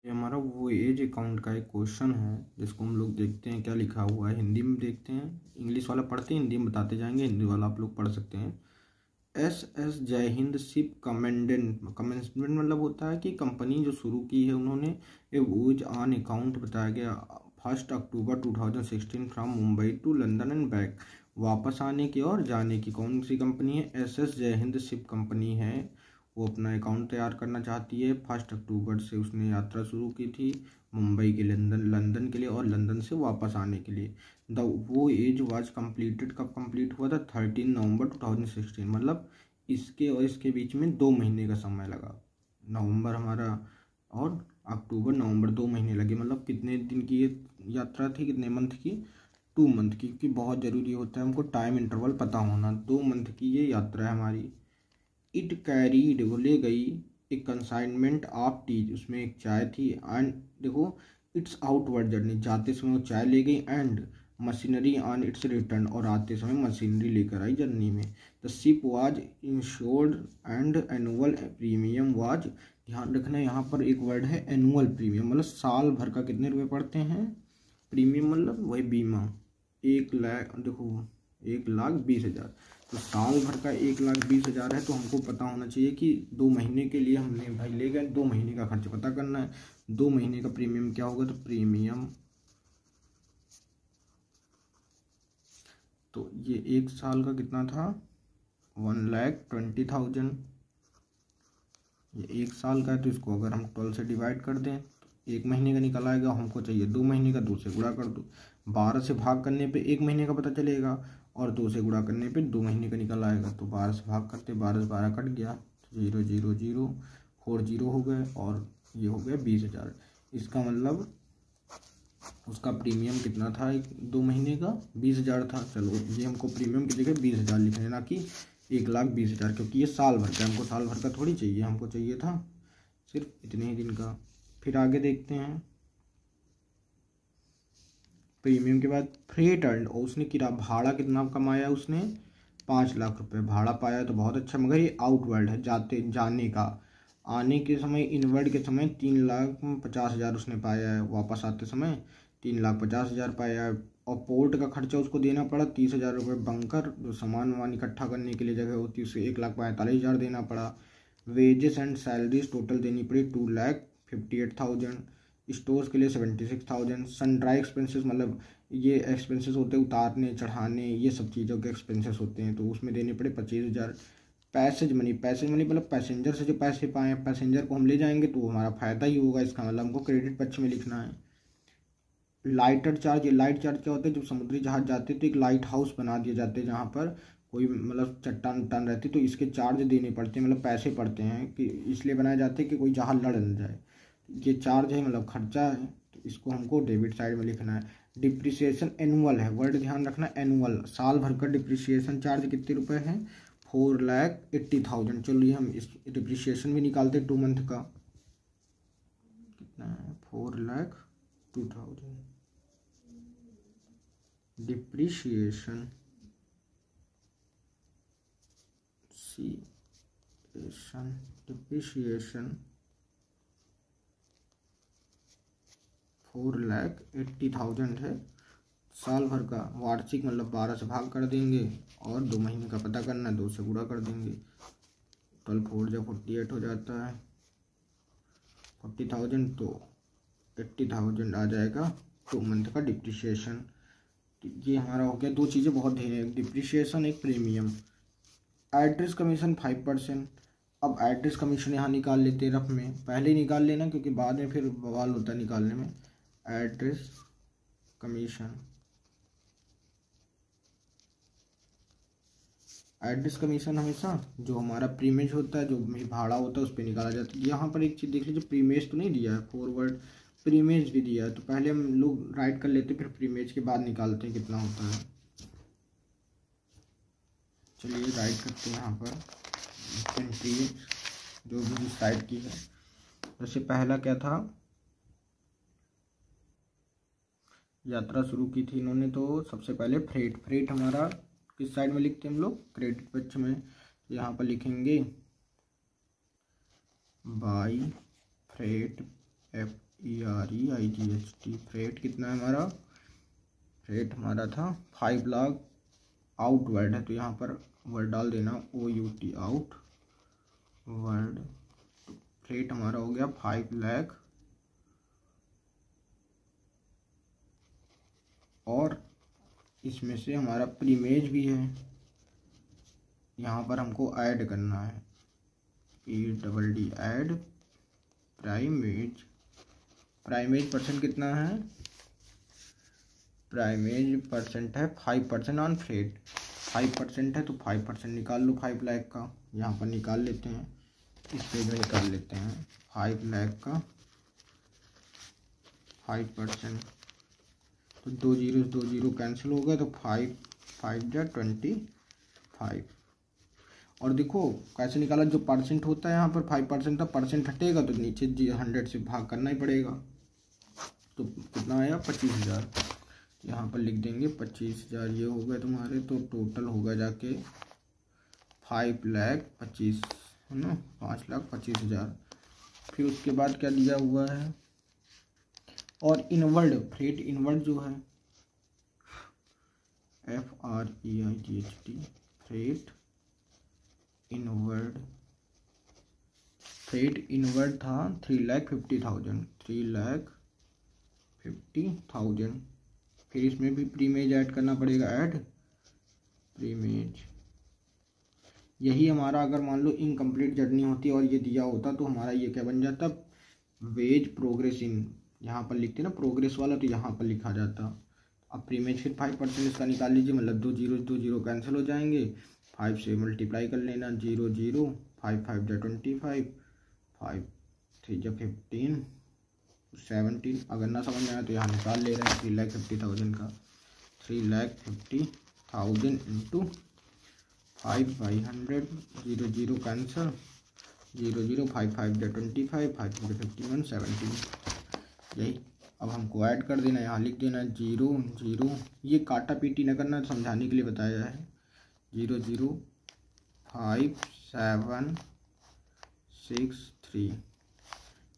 ये हमारा voyage account का एक क्वेश्चन है जिसको हम लोग देखते हैं क्या लिखा हुआ है। हिंदी में देखते हैं, इंग्लिश वाला पढ़ते हैं, हिंदी में बताते जाएंगे, हिंदी वाला आप लोग पढ़ सकते हैं। एस जय हिंद शिप कमेंसमेंट मतलब होता है कि कंपनी जो शुरू की है उन्होंने ए वोएज ऑन अकाउंट बताया गया 1 October 2016 from Mumbai to London and back. वापस आने की और जाने की कौन सी कंपनी है? एस जय हिंद शिप कंपनी है। वो अपना अकाउंट तैयार करना चाहती है। 1 अक्टूबर से उसने यात्रा शुरू की थी मुंबई के लंदन के लिए और लंदन से वापस आने के लिए। द वोएज वाज कंप्लीटेड, कब कंप्लीट हुआ था? 13 नवंबर 2016। मतलब इसके और इसके बीच में 2 महीने का समय लगा। नवंबर हमारा और अक्टूबर नवंबर 2 महीने लगे। मतलब कितने दिन की ये यात्रा थी, कितने मंथ की? 2 मंथ की, क्योंकि बहुत ज़रूरी होता है हमको टाइम इंटरवल पता होना। 2 मंथ की ये यात्रा है हमारी। इट कैरीड, वो ले गई, एक कंसाइनमेंट ऑफ टी, उसमें एक चाय थी। एंड देखो इट्स आउटवर्ड जर्नी, जाते समय वो चाय ले गई। And machinery on it's return, और आते समय मशीनरी लेकर आई जर्नी में। The ship was insured and annual premium was, ध्यान रखना यहाँ पर एक वर्ड है एनुअल प्रीमियम, मतलब साल भर का कितने रुपए पड़ते हैं? प्रीमियम मतलब वही बीमा। 1 लाख, देखो 1,20,000, तो साल भर का 1,20,000 है। तो हमको पता होना चाहिए कि 2 महीने के लिए हमने भाई ले गए, 2 महीने का खर्च पता करना है। 2 महीने का प्रीमियम क्या होगा? तो प्रीमियम, तो ये 1 साल का कितना था? 1,20,000। ये 1 साल का है, तो इसको अगर हम 12 से डिवाइड कर दें तो 1 महीने का निकल आएगा। हमको चाहिए 2 महीने का, 2 से गुणा कर दो। 12 से भाग करने पे 1 महीने का पता चलेगा और 2 से गुणा करने पे 2 महीने का निकल आएगा। तो 12 से भाग करते, 12 से 12 कट गया, 0 0 0 4 0 हो गए और ये हो गया 20,000। इसका मतलब उसका प्रीमियम कितना था 2 महीने का? 20,000 था। चलो ये हमको प्रीमियम की जगह 20,000 लिखना है, ना कि 1,20,000, क्योंकि ये साल भर का, हमको साल भर का थोड़ी चाहिए, हमको चाहिए था सिर्फ इतने ही दिन का। फिर आगे देखते हैं। प्रीमियम के बाद फ्रेट अर्न, और उसने किराया भाड़ा कितना कमाया? उसने 5 लाख रुपए भाड़ा पाया, तो बहुत अच्छा। मगर ये आउटवर्ड है, जाते जाने का। आने के समय, इनवर्ड के समय 3,50,000 उसने पाया है। वापस आते समय 3,50,000 पाया है। और पोर्ट का खर्चा उसको देना पड़ा 30,000 रुपये। बंकर जो सामान वामान इकट्ठा करने के लिए जगह होती है उसे 1,45,000 देना पड़ा। वेजेस एंड सैलरीज टोटल देनी पड़ी 2,58,000। स्टोर्स के लिए 76,000। सनड्राई एक्सपेंसेस, मतलब ये एक्सपेंसेस होते हैं उतारने चढ़ाने, ये सब चीज़ों के एक्सपेंसेस होते हैं, तो उसमें देने पड़े 25,000। पैसेज मनी मतलब पैसेंजर से जो पैसे पाए, पैसेंजर को हम ले जाएंगे तो हमारा फ़ायदा ही होगा, इसका मतलब हमको क्रेडिट पक्ष में लिखना है। लाइटर चार्ज, ये लाइट चार्ज क्या होता है? जब समुद्री जहाज जाते तो एक लाइट हाउस बना दिए जाते हैं जहाँ पर कोई मतलब चट्टान उट्टान रहती, तो इसके चार्ज देने पड़ते हैं, मतलब पैसे पड़ते हैं, कि इसलिए बनाए जाते हैं कि कोई जहाज लड़ न जाए। ये चार्ज है, मतलब खर्चा है, तो इसको हमको डेबिट साइड में लिखना है। डिप्रिसिएशन एनुअल है, वर्ड ध्यान रखना, एनुअल, साल भर का डिप्रिसिएशन चार्ज कितने रुपए हैं? 4,80,000। चलिए हम इस डिप्रिसिएशन भी निकालते 2 मंथ का, कितना है? 4,02,000 डिप्रिसिएशन डिप्रिसिएशन 4,80,000 है साल भर का। वार्षिक मतलब 12 से भाग कर देंगे और 2 महीने का पता करना है, 2 से गुणा कर देंगे। 12 जब 48 हो जाता है, 40,000, तो 80,000 आ जाएगा 2 मंथ का डिप्रिसिएशन। तो ये हमारा हो गया। 2 चीज़ें बहुत ढेर है, डिप्रिसिएशन, एक प्रीमियम। Address commission 5%। अब एड्रेस कमीशन यहाँ निकाल लेते हैं रफ में, पहले ही निकाल लेना क्योंकि बाद में फिर बवाल होता है निकालने में। एड्रेस कमीशन, एड्रेस कमीशन हमेशा जो हमारा प्रीमेज होता है, जो भाड़ा होता है, उस पर निकाला जाता है। यहाँ पर एक चीज़ देख लीजिए, प्रीमेज तो नहीं दिया है, फॉरवर्ड प्रीमेज भी दिया है, तो पहले हम लोग राइट कर लेते फिर प्रीमेज के बाद निकालते हैं कितना होता है। चलिए राइट करते हैं यहाँ पर एंट्री जो भी डिसाइड की है। जैसे पहला क्या था, यात्रा शुरू की थी इन्होंने, तो सबसे पहले फ्रेट हमारा किस साइड में लिखते हैं हम लोग? क्रेडिट पक्ष में। तो यहाँ पर लिखेंगे बाई फ्रेट FREIGHT। फ्रेट कितना है हमारा, फ्रेट हमारा था 5 लाख। आउट वर्ड है तो यहाँ पर वर्ड डाल देना OUT, आउट वर्ड। फ्रेट हमारा हो गया 5 लाख। और इसमें से हमारा प्रीमेज भी है, यहाँ पर हमको ऐड करना है, PDD add primase. Primase percent कितना है, प्राइमेज परसेंट है 5% ऑन फ्रेट। 5% है तो 5% निकाल लो 5 लाख का, यहाँ पर निकाल लेते हैं, इस पेज में निकाल लेते हैं 5 लाख का 5%। तो 2 जीरो कैंसिल हो गया, तो 5 5 जा 25। और देखो कैसे निकाला, जो परसेंट होता है यहाँ पर 5% था, परसेंट हटेगा तो नीचे 100 से भाग करना ही पड़ेगा। तो कितना आया 25,000, यहाँ पर लिख देंगे 25,000। ये हो गए तुम्हारे, तो टोटल होगा जाके 5,25,000 है ना, 5,25,000। फिर उसके बाद क्या दिया हुआ है, और इनवर्ड फ्रेट, इनवर्ड जो है FREIGHT freight inward. Freight inward था 3,50,000, 3,50,000। फिर इसमें भी प्रीमेज ऐड करना पड़ेगा, ऐड प्रीमेज। यही हमारा अगर मान लो इनकम्प्लीट जर्नी होती और ये दिया होता तो हमारा ये क्या बन जाता, वेज प्रोग्रेस इन, यहाँ पर लिखते ना प्रोग्रेस वाला, तो यहाँ पर लिखा जाता। अब प्रीमेज फिर 5% इसका निकाल लीजिए, मतलब 2 जीरो कैंसिल हो जाएंगे, 5 से मल्टीप्लाई कर लेना, 0 0, 5 5 जा 25, 5 3 जा 15, 17। अगर ना समझ में आया तो यहाँ निकाल ले रहे हैं 3,50,000 का, 3,50,000 इंटू 5/100, 0 0 कैंसिल, 0 0, 5 5 जा 25, 5 5 51, 17। यही अब हमको ऐड कर देना, यहाँ लिख देना 0 0। ये काटा पीटी न करना, समझाने के लिए बताया है। 0 0 5 7 6 3,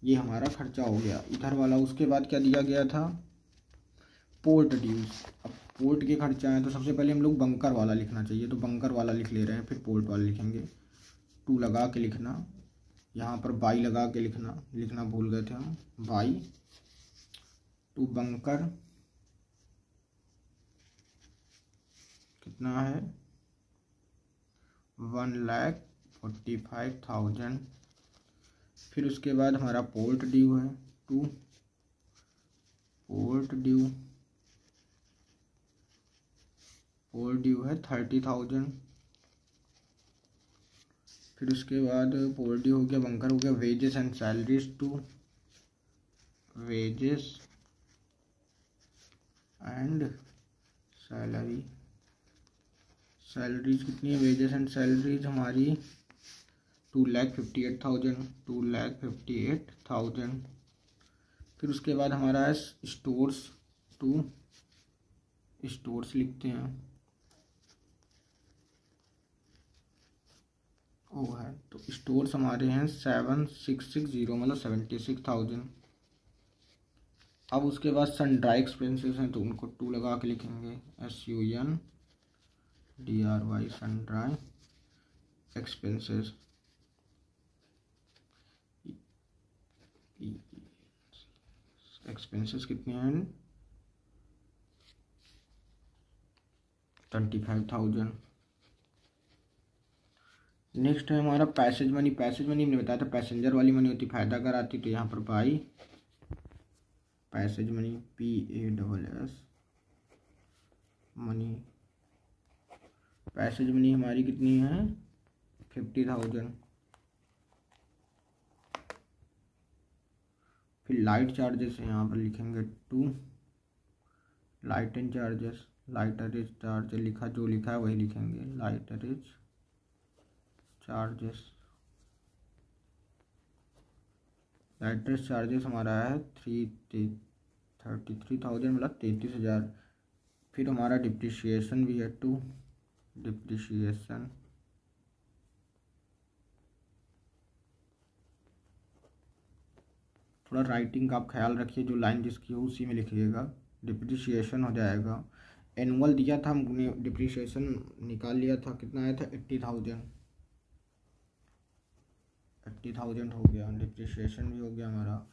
ये हमारा खर्चा हो गया इधर वाला। उसके बाद क्या दिया गया था, पोर्ट ड्यूज। अब पोर्ट के खर्चा हैं तो सबसे पहले हम लोग बंकर वाला लिखना चाहिए, तो बंकर वाला लिख ले रहे हैं, फिर पोर्ट वाला लिखेंगे। 2 लगा के लिखना, यहाँ पर बाई लगा के लिखना भूल गए थे हम, बाई टू बंकर कितना है 1,45,000। फिर उसके बाद हमारा पोर्ट ड्यू है 2, पोर्ट ड्यू है 30,000। फिर उसके बाद पोर्ट ड्यू हो गया, बंकर हो गया, wages and salaries 2, wages and salaries कितनी है, वेजेस एंड सैलरीज हमारी 2,58,000, 2,58,000। फिर उसके बाद हमारा है स्टोर्स 2, स्टोर्स लिखते हैं, ओ है तो स्टोर्स हमारे हैं 7,660, मतलब 76,000। अब उसके बाद सन ड्राई एक्सपेंसेस हैं तो उनको 2 लगा के लिखेंगे, SUNDRY sundry expenses. Expenses कितने हैं 25,000। नेक्स्ट है हमारा पैसेज मनी। पैसेज मनी हमने बताया था पैसेंजर वाली मनी होती, फायदा कर आती, तो यहाँ पर by passage money, PASS money. Passage money हमारी कितनी है 50,000। फिर लाइट चार्जेस है, यहाँ पर लिखेंगे 2, light and charges, light arrays charge लिखा, जो लिखा है वही लिखेंगे, light arrays charges. Light arrays charges हमारा है 33,000, मतलब 33,000। फिर हमारा डिप्रिशिएशन भी है 2, डिप्रिशिएशन थोड़ा राइटिंग का आप ख्याल रखिए, जो लाइन जिसकी हो उसी में लिखिएगा। डिप्रिसिएशन हो जाएगा, एनुअल दिया था हमने, डिप्रिसिएशन निकाल लिया था, कितना आया था 80,000 हो गया, डिप्रिसिएशन भी हो गया हमारा।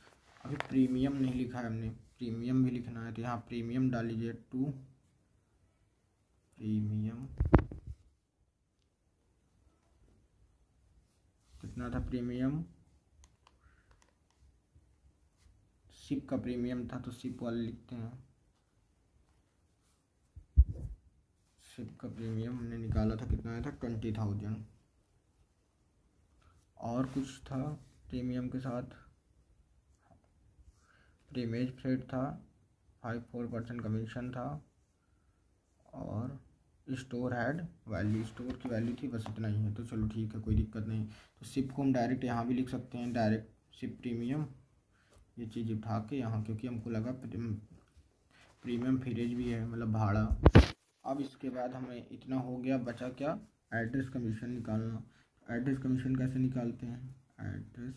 अभी प्रीमियम नहीं लिखा है हमने, प्रीमियम भी लिखना है, तो यहाँ प्रीमियम डाल लीजिए, टू प्रीमियम कितना था, प्रीमियम शिप का प्रीमियम था तो शिप वाले लिखते हैं, शिप का प्रीमियम हमने निकाला था, कितना आया था 20,000। और कुछ था प्रीमियम के साथ, प्रीमेज फ्रेट था, 5-4% कमीशन था, और स्टोर हैड वैल्यू, स्टोर की वैल्यू थी, बस इतना ही है। तो चलो ठीक है, कोई दिक्कत नहीं। तो शिप को हम डायरेक्ट यहाँ भी लिख सकते हैं, डायरेक्ट शिप प्रीमियम, ये चीज़ उठा के यहाँ, क्योंकि हमको लगा प्रीमियम फ्रेज भी है, मतलब भाड़ा। अब इसके बाद हमें इतना हो गया, बचा क्या, एड्रेस कमीशन निकालना। एड्रेस कमीशन कैसे निकालते हैं, एड्रेस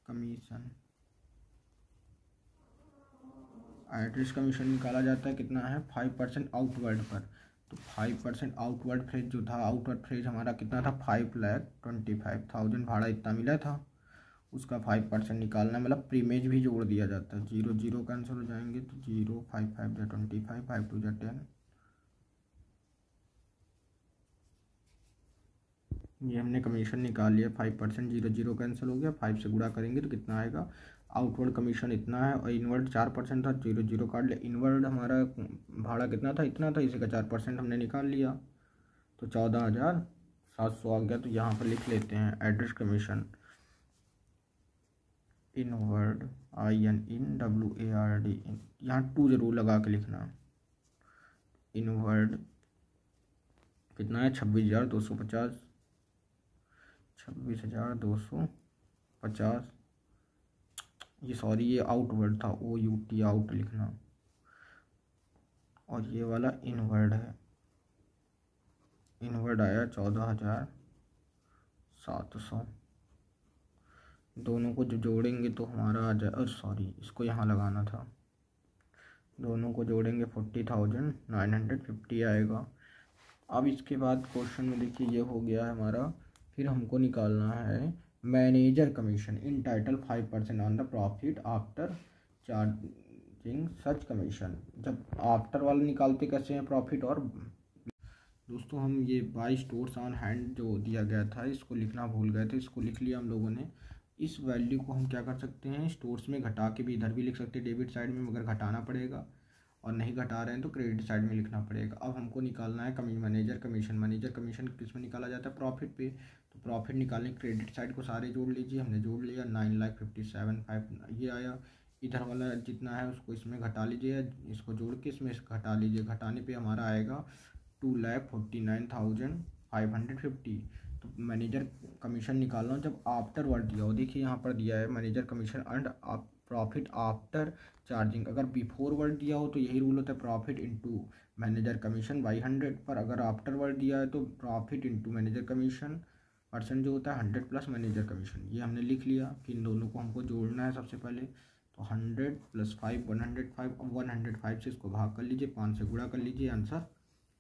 कमीशन, एड्रेस कमीशन निकाला जाता है, कितना है 5% आउटवर्ड पर। तो 5% आउटवर्ड फ्रेज जो था, आउटवर्ड फ्रेज हमारा कितना था 5,25,000 भाड़ा इतना मिला था, उसका 5% निकालना है, मतलब प्रीमेज भी जोड़ दिया जाता है। 0 0 कैंसिल हो जाएंगे, तो 0 5 5 जा 25, 5 2 जा 10, ये हमने कमीशन निकाल लिया 5%। 0 0 कैंसिल हो गया, 5 से गुणा करेंगे तो कितना आएगा, आउटवर्ड कमीशन इतना है, और इनवर्ड 4% था, 0 0 काट लिया। इनवर्ड हमारा भाड़ा कितना था, इतना था, इसी का 4% हमने निकाल लिया, तो 14,700 आ गया। तो यहाँ पर लिख लेते हैं एड्रेस कमीशन, इनवर्ड INWARD, यहाँ 2 जरूर लगा के लिखना। इनवर्ड कितना है 26,250, 26,250, ये सॉरी ये आउटवर्ड था, OUT आउट लिखना, और ये वाला इनवर्ड है, इनवर्ड आया 14,700। दोनों को जो जोड़ेंगे तो हमारा आ जाए, और सॉरी इसको यहाँ लगाना था, दोनों को जोड़ेंगे 40,950 आएगा। अब इसके बाद क्वेश्चन में देखिए ये हो गया है हमारा, फिर हमको निकालना है manager commission in title 5% on the profit after charging such commission. जब आफ्टर वाला निकालते कैसे हैं प्रॉफिट, और दोस्तों हम ये बाय स्टोर्स ऑन हैंड जो दिया गया था इसको लिखना भूल गए थे, इसको लिख लिया हम लोगों ने। इस वैल्यू को हम क्या कर सकते हैं, स्टोर्स में घटा के भी इधर भी लिख सकते हैं डेबिट साइड में, मगर घटाना पड़ेगा, और नहीं घटा रहे हैं तो क्रेडिट साइड में लिखना पड़ेगा। अब हमको निकालना है मैनेजर कमीशन। मैनेजर कमीशन किस में निकाला जाता है, प्रॉफिट पे। तो प्रॉफिट निकालने क्रेडिट साइड को सारे जोड़ लीजिए, हमने जोड़ लिया, 9,57,500 ये आया। इधर वाला जितना है उसको इसमें घटा लीजिए, इसको जोड़ के इसमें घटा लीजिए, घटाने पे हमारा आएगा 2,49,550। तो मैनेजर कमीशन निकालना जब आफ्टर वर्ड दिया हो, देखिए यहाँ पर दिया है manager commission and profit after charging. अगर बिफोर वर्ड दिया हो तो यही रूल होता है, profit into manager commission by 100, पर अगर आफ्टर वर्ड दिया है तो profit into manager commission percent जो होता है 100 प्लस मैनेजर कमीशन। ये हमने लिख लिया, फिर इन दोनों को हमको जोड़ना है सबसे पहले। तो 100 + 5 105, 105 से इसको भाग कर लीजिए, 5 से गुणा कर लीजिए, आंसर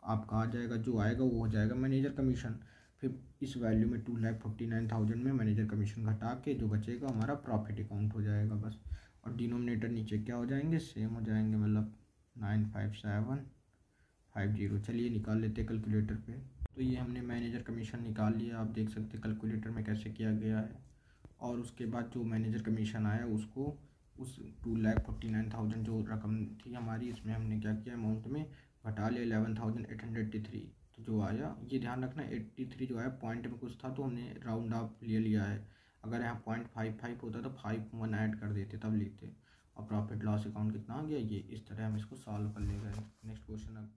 आपका आ जाएगा, जो आएगा वो हो जाएगा मैनेजर कमीशन। फिर इस वैल्यू में 2,49,000 में मैनेजर कमीशन घटा के जो बचेगा हमारा प्रॉफिट अकाउंट हो जाएगा बस। और डिनोमिनेटर नीचे क्या हो जाएंगे, सेम हो जाएंगे, मतलब 95750। चलिए निकाल लेते कैलकुलेटर पे। तो ये हमने मैनेजर कमीशन निकाल लिया, आप देख सकते हैं कैलकुलेटर में कैसे किया गया है। और उसके बाद जो मैनेजर कमीशन आया उसको उस 2,49,000 जो रकम थी हमारी, इसमें हमने क्या किया, अमाउंट में घटा लिया 11,883। तो जो आया, ये ध्यान रखना 83 जो आया पॉइंट में कुछ था तो हमने राउंड ऑफ ले लिया है। अगर यहाँ 0.55 होता तो 5 ऐड कर देते तब लिखते। और प्रॉफिट लॉस अकाउंट कितना आ गया, ये इस तरह हम इसको सॉल्व कर ले गए। नेक्स्ट क्वेश्चन अब